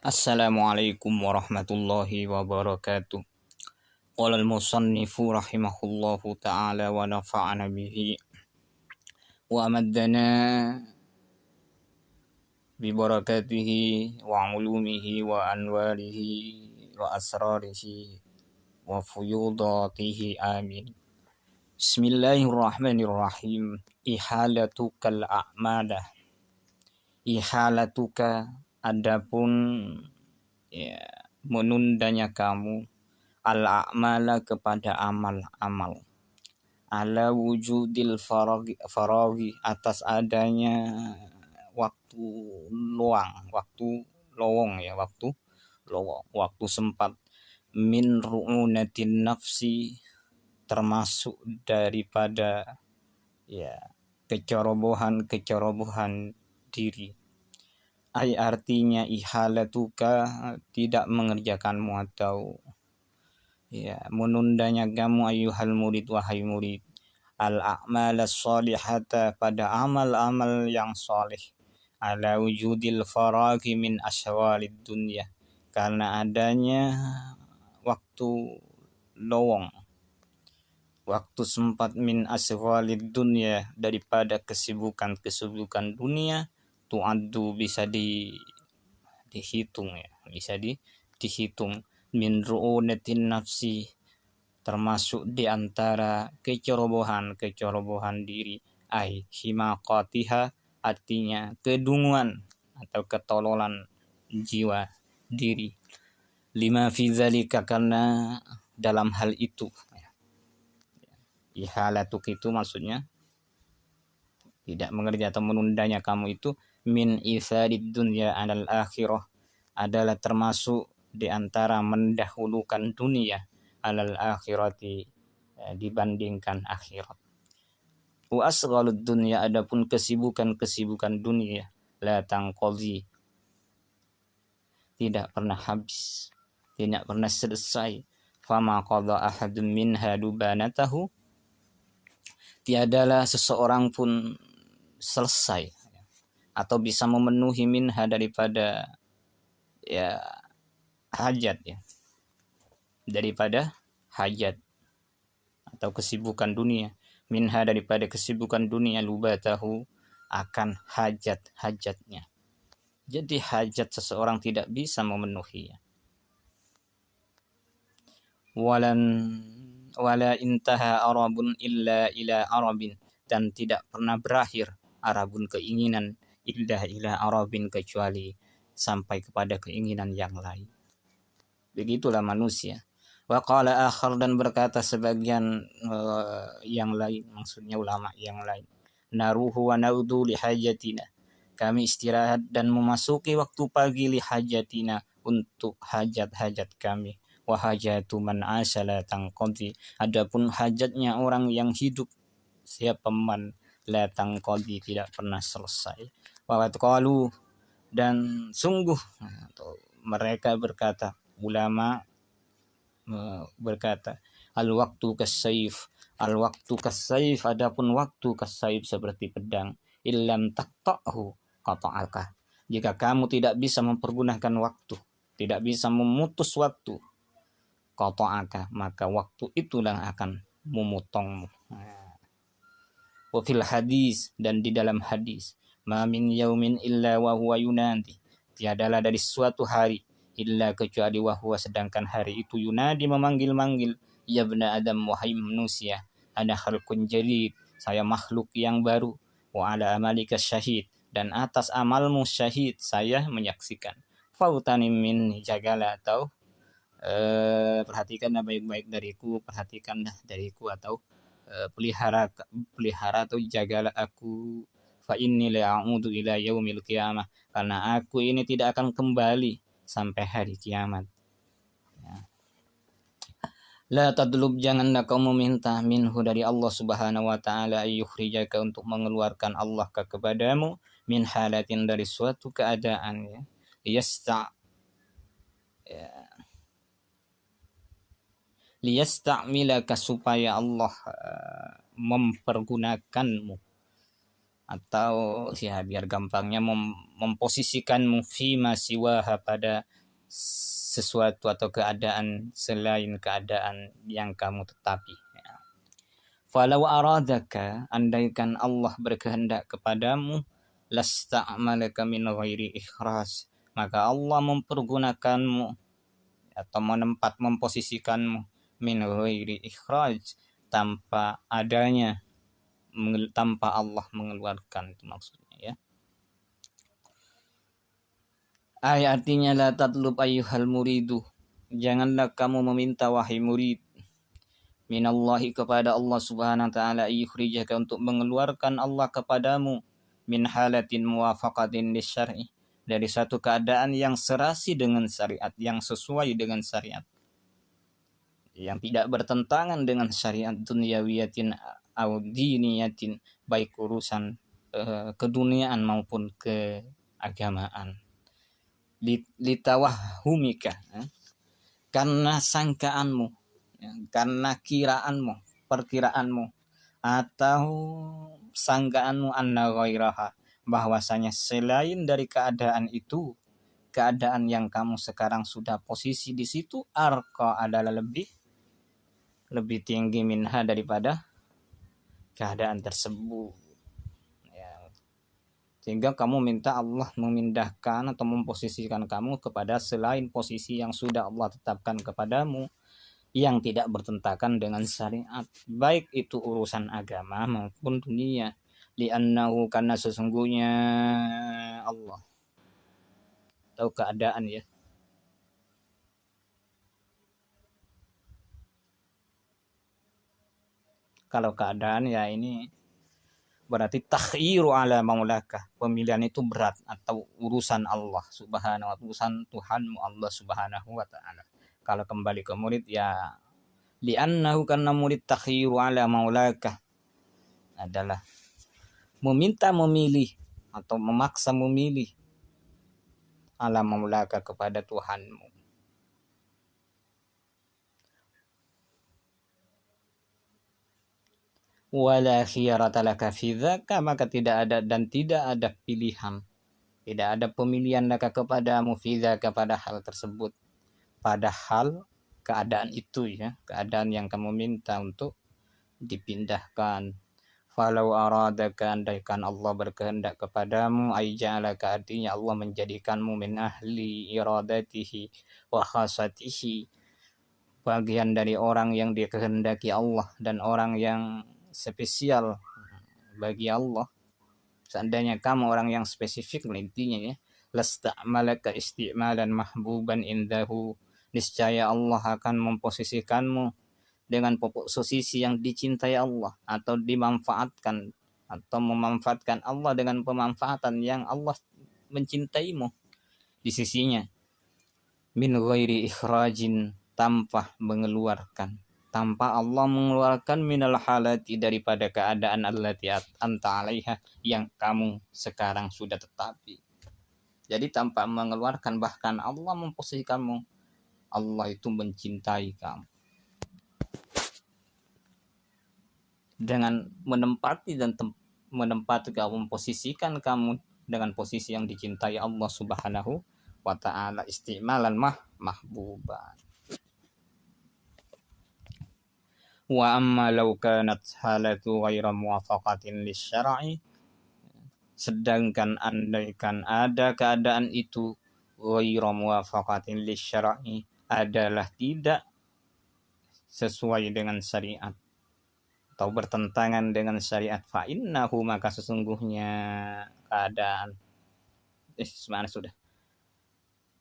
Assalamualaikum warahmatullahi wabarakatuh. Qala al-musannifu rahimahullahu ta'ala wa nafa'ana bihi wa amaddana bi barakatihi wa ulumihi wa anwarihi wa asrarihi wa fuyudatihi amin. Bismillahirrahmanirrahim. Ihalatukal a'madah. Ihalatuka adapun ya, menundanya kamu al-a'mala kepada amal-amal, ala wujudil faragi atas adanya waktu luang, waktu lowong ya, waktu lowong, waktu sempat, min ru'unatin nafsi termasuk daripada ya kecerobohan diri. Ai artinya ihalatuka tidak mengerjakanmu atau ya menundanya kamu ayuhal murid wahai murid al a'mal as-salihata pada amal-amal yang saleh ala wujudil faragi min asyawalid dunya karena adanya waktu lowong, waktu sempat min aswalid dunya daripada kesibukan dunia tu'addu bisa dihitung ya, bisa dihitung min ru'unatin nafsi termasuk di antara kecerobohan diri ai himaqatiha artinya kedunguan atau ketololan jiwa diri lima fi zalika karena dalam hal itu ihalatuk itu maksudnya tidak mengerja atau menundanya kamu itu min isarid dunya alal akhirah adalah termasuk di antara mendahulukan dunia alal akhirati dibandingkan akhirat. Wa asghalud dunya adapun kesibukan dunia la tangqadhi tidak pernah habis, tidak pernah selesai. Fama qadha ahadun minha dubanatahu tiadalah seseorang pun selesai atau bisa memenuhi minha daripada ya hajat ya, daripada hajat atau kesibukan dunia, minha daripada kesibukan dunia lubatahu akan hajatnya. Jadi hajat seseorang tidak bisa memenuhinya. Wala intaha arabun illa ila arabin dan tidak pernah berakhir arabun keinginan illa arabin kecuali sampai kepada keinginan yang lain. Begitulah manusia. Wa qala akhar dan berkata sebagian yang lain, maksudnya ulama yang lain, naruhu wa naudu li hajatina, kami istirahat dan memasuki waktu pagi li hajatina untuk hajat-hajat kami, wa hajatu man asala tangqadi adapun hajatnya orang yang hidup siapa man la tangqadi tidak pernah selesai. Wa qalu dan sungguh atau mereka berkata, ulama berkata al waktu kasayf adapun waktu kasayf seperti pedang illam taqta'hu qata'aka jika kamu tidak bisa mempergunakan waktu, tidak bisa memutus waktu, qata'aka maka waktu itulah akan memotongmu. Wa fil hadis dan di dalam hadis ma min yaumin illa wa huwa yunadi tiadalah dari suatu hari illa kecuali wa huwa sedangkan hari itu yunadi memanggil-manggil ya bna adam wahai manusia ana khalqun jadid saya makhluk yang baru wa ala amalika syahid dan atas amalmu syahid saya menyaksikan fautani min jagalah atau perhatikanlah baik-baik dariku, perhatikanlah dariku atau pelihara atau jagalah aku fa inni la'udu ila yaumil qiyamah karena aku ini tidak akan kembali sampai hari kiamat. Ya. La tadlub janganlah kau meminta minhu dari Allah Subhanahu wa taala ayyukhrijaka untuk mengeluarkan Allah kepadamu min halatin dari suatu keadaan ya. Liyasta'milaka supaya Allah mempergunakanmu atau ya biar gampangnya memposisikanmu fima siwaha pada sesuatu atau keadaan selain keadaan yang kamu tetapi. Falau aradaka, andaikan Allah berkehendak kepadamu, lasta'malaka min ghairi ikhras, maka Allah mempergunakanmu atau memposisikanmu min ghairi ikhraj, tanpa adanya, tanpa Allah mengeluarkan, itu maksudnya ya. Artinya la tatlub ayyuhal muridu, janganlah kamu meminta wahai murid, minallahi kepada Allah subhanahu wa ta'ala, yukhrijaka untuk mengeluarkan Allah kepadamu, min halatin muwafaqatin lisyar'i, dari satu keadaan yang serasi dengan syariat, yang sesuai dengan syariat, yang tidak bertentangan dengan syariat dunyawiyatin au diniyatin, baik urusan keduniaan maupun keagamaan. Litawahumika, karena sangkaanmu, karena perkiraanmu atau sangkaanmu anna ghairaha, bahwasanya selain dari keadaan itu, keadaan yang kamu sekarang sudah posisi di situ, arqa adalah lebih tinggi minha daripada keadaan tersebut. Sehingga kamu minta Allah memindahkan atau memposisikan kamu kepada selain posisi yang sudah Allah tetapkan kepadamu, yang tidak bertentangan dengan syariat, baik itu urusan agama maupun dunia. Li'annahu, karena sesungguhnya Allah atau keadaan ya. Kalau keadaan ya ini berarti takhyiru ala maulaka, pemilihan itu berat atau urusan Allah subhanahu wa ta'ala, urusan Tuhanmu Allah subhanahu wa ta'ala. Kalau kembali ke murid ya li'annahu, karena murid takhyiru ala maulaka adalah meminta memilih atau memaksa memilih ala maulaka kepada Tuhanmu. Wala khiyarata laka fi dzaka, maka tidak ada pilihan, tidak ada pemilihan laka kepadamu fi dzaka, pada hal tersebut, pada hal keadaan itu ya, keadaan yang kamu minta untuk dipindahkan. Falau aradaka, andaikan Allah berkehendak kepadamu, ay ja'alaka, artinya Allah menjadikanmu min ahli iradatihi wa khasatihi, bagian dari orang yang dikehendaki Allah dan orang yang spesial bagi Allah. Seandainya kamu orang yang spesifik, intinya ya, lasta'malaka isti'malan mahbuban indahu, niscaya Allah akan memposisikanmu dengan posisi yang dicintai Allah, atau dimanfaatkan atau memanfaatkan Allah dengan pemanfaatan yang Allah mencintaimu di sisinya, min ghairi ikhrajin, tanpa mengeluarkan, tanpa Allah mengeluarkan, minal halati, daripada keadaan allati anta alaiha, yang kamu sekarang sudah tetapi. Jadi tanpa mengeluarkan, bahkan Allah memposisikanmu, Allah itu mencintai kamu dengan menempati kamu, memposisikan kamu dengan posisi yang dicintai Allah subhanahu wa ta'ala, istimalan mahbuban. Wa amma law kanat halatu ghaira muwafaqatin lisyar'i, sedangkan andaikan ada keadaan itu ghaira muwafaqatin lisyar'i, adalah tidak sesuai dengan syariat atau bertentangan dengan syariat, fa innahu, maka sesungguhnya keadaan mana sudah,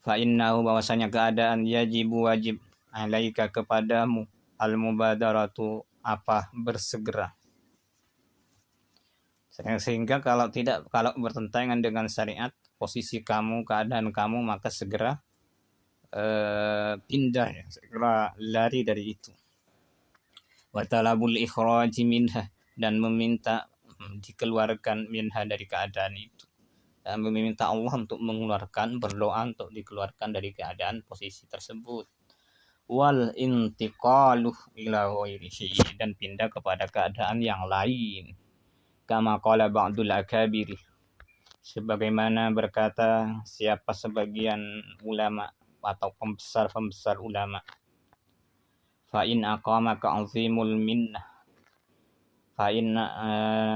fa innahu, bahwasanya keadaan, wajib alaika kepadamu, al mubadaratu, apa, bersegera. Sehingga kalau bertentangan dengan syariat posisi kamu, keadaan kamu, maka segera pindah ya, segera lari dari itu. Wa talabul ikhraji minha, dan meminta dikeluarkan minha, dari keadaan itu, dan meminta Allah untuk mengeluarkan, berdoa untuk dikeluarkan dari keadaan posisi tersebut. Wal intiqalu ila ghairihi, dan pindah kepada keadaan yang lain, kama qala ba'dul akabiri, sebagaimana berkata siapa sebagian ulama atau pembesar-pembesar ulama, fa in aqamaka azimul minnah, fa in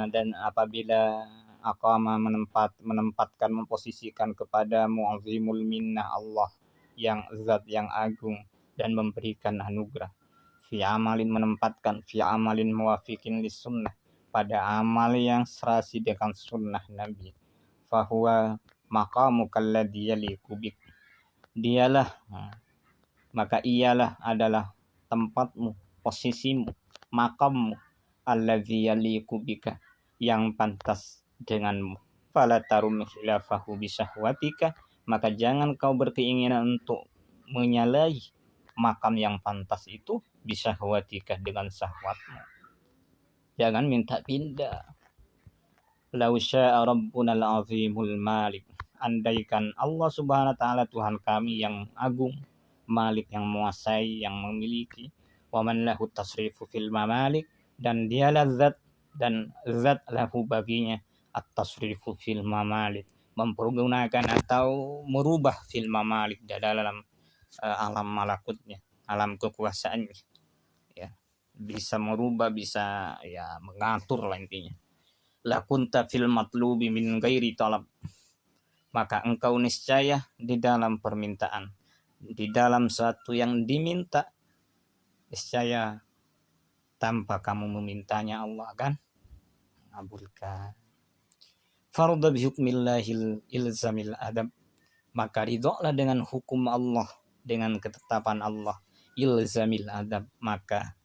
dan apabila aqama menempatkan memposisikan kepadamu azimul minnah Allah yang zat yang agung dan memberikan anugerah, fi amalin menempatkan fi amalin muwafiqin lis sunnah, pada amal yang serasi dengan sunnah Nabi, fahuwa maqamu kalladhi yaliqu bik, dialah maka ialah adalah tempatmu, posisimu, makammu, alladhi yaliqu bika, yang pantas denganmu, fala tarum khilafahu bisahwatika, maka jangan kau berkeinginan untuk menyalahi makam yang pantas itu bisahwatika dengan syahwatmu, jangan minta pindah. Lau syaa rabbunal azimul malik, andaikan Allah subhanahu wa ta'ala Tuhan kami yang agung, malik yang menguasai, yang memiliki, wa man lahu tasrifu fil mamalik, dan dialah zat dan zat lahu baginya at-tasrifu fil mamalik, mempergunakan atau merubah fil mamalik dalam alam malakutnya, alam kekuasaannya, ya, bisa merubah, bisa ya mengatur lah intinya. La kunta fil matlubi min ghairi talab, maka engkau niscaya di dalam permintaan, di dalam sesuatu yang diminta, niscaya tanpa kamu memintanya Allah akan mengabulkan. Farda bihukmillahil ilzamil adab, maka ridholah dengan hukum Allah, dengan ketetapan Allah, ilzamil adab, maka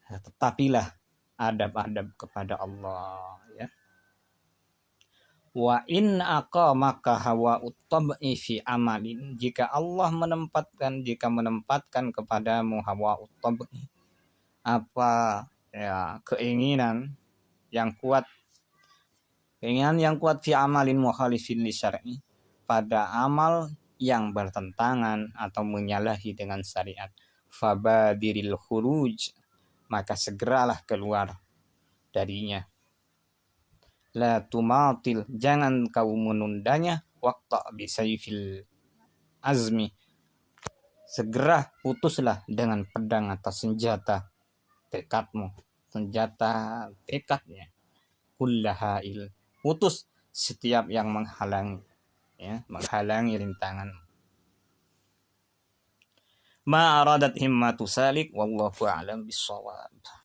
tetapilah adab-adab kepada Allah, ya. Wa in aqamaka hawa uttab'i fi amalin, jika Allah menempatkan kepadamu hawa uttab'i, apa ya, keinginan yang kuat fi amalin mukhalifin li syar'i, pada amal yang bertentangan atau menyalahi dengan syariat, fabadiril khuruj, maka segeralah keluar darinya. La tumatil, jangan kau menundanya, waqta bisayfil azmi, segera putuslah dengan pedang atau senjata tekadmu, senjata tekadnya, kullahail, putus setiap yang menghalangi, ya, menghalangi rintangan. Ma aradat himmatu salik, wallahu a'lam bissawab.